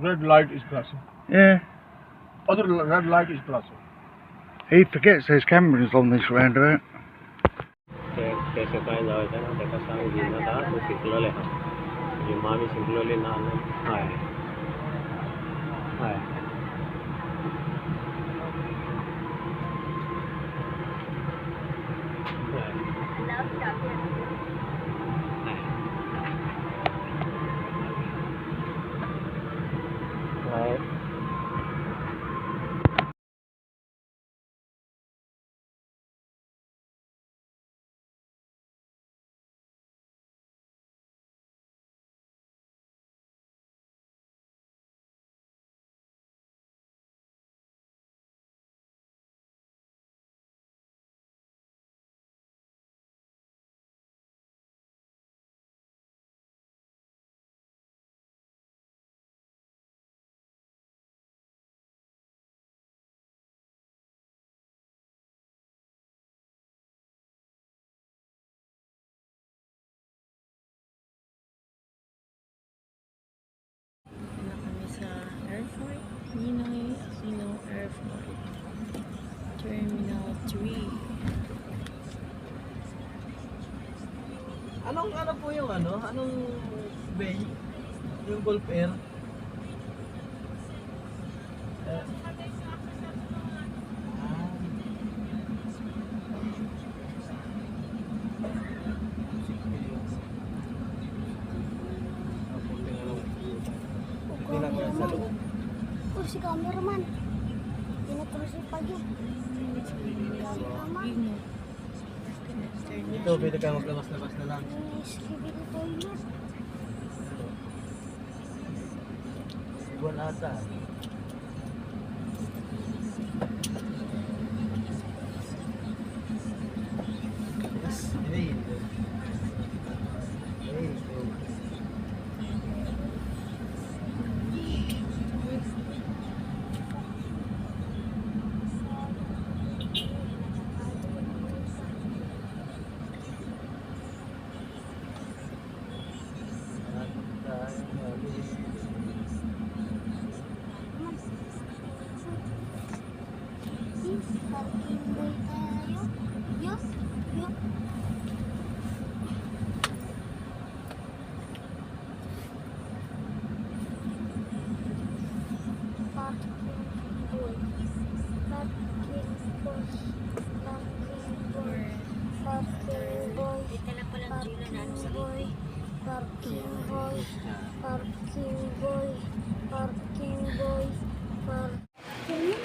Red light is flashing. Yeah. Other red light is flashing. He forgets there's cameras on this roundabout. कैसे काय जायचं ना त्याका सांग घेऊन आता तो शिकलेले हा म्हणजे मामी शिकलेले ना हाय हाय हाय Airport, Ninoy Aquino Airport, Terminal 3. Anong ano po yung ano? Anong bay? Yung Gulf Air? Oh, si cameraman. Pinatuloy pa yun. Ito, pwede ka maglabas-labas na lang. Skibidi toilet. Buwan ata. Yes, hey. Hey, Parking boy tayo. Yup, yup. Parking boy. Parking boy. Parking boy. Parking boy. Parking boy. Parking boy. Parking boy. Parking boy. Parking.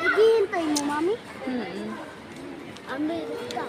Naghihintay mo, Mami? Amerika.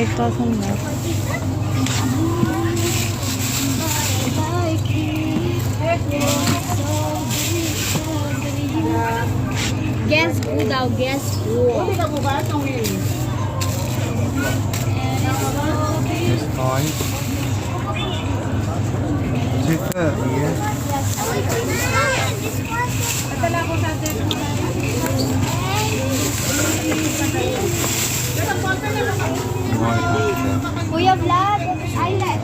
5,000 more. Guess who daw? Guess who? This time. 230, yeah? Kuya Vlad, island.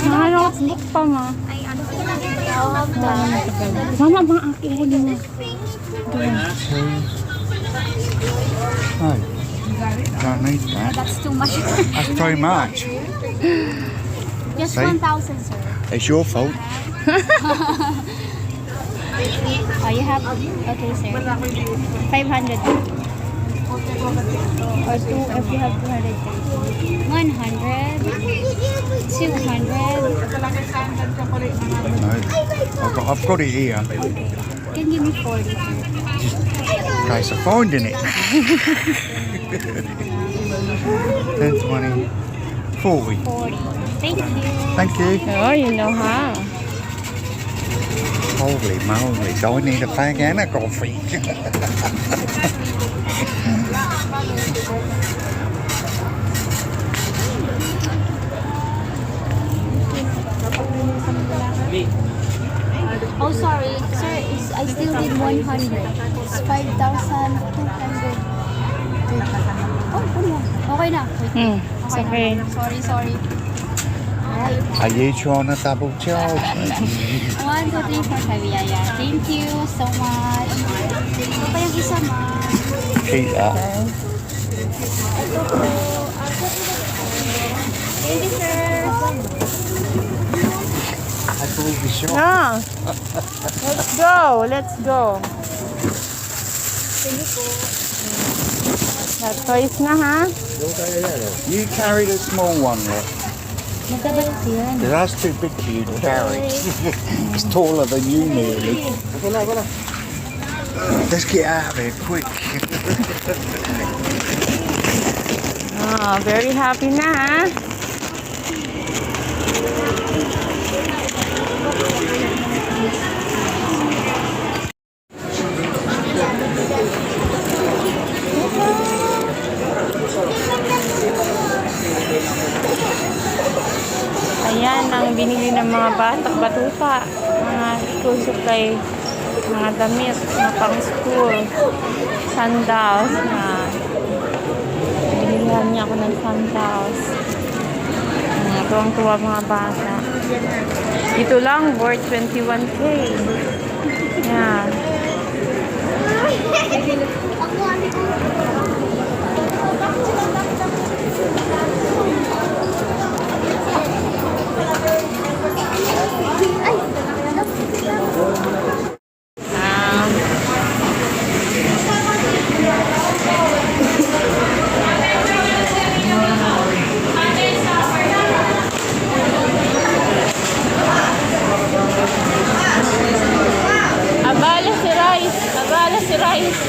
Naka-notebook pa nga. Ay, ano po lang? Mama, mga akin ko din. No. Don't need that. That's too much. That's too much. Just See? 1,000, sir. It's your fault. Oh, you have, okay, sir. 500. Or two, if you have 200. 100. 200. No. I've got it here. Can give me 40, sir. In case of finding it. 10, 20, 40. 40. Thank you. Thank you. Oh, you know how. Holy moly, so I need a fag and a coffee. Oh, sorry. Sir, I still need 100. It's 5,200. Oh, okay na. Wait. It's okay. Sorry. Are you trying to double charge me? 1, 2, 3, 4, 5. Yeah. Thank you so much. Ito pa yung isa, ma. Keep that. Ito po. Thank you, sir. That's all the shop. Ah, let's go. That toys na ha? You carry the small one, look. Magkabalas yan. That's too big for you to carry. It's taller than you nearly. Let's get out of here quick. Ah, very happy na ha? Ayan ang binili ng mga bata-batuta, mga school supply, mga damit na pang school, sandals na binilihan niya ako ng sandals. Tuwang-tuwa mga bata. Ito lang, worth 21K. Yan. Abala si Rice.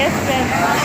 best friend.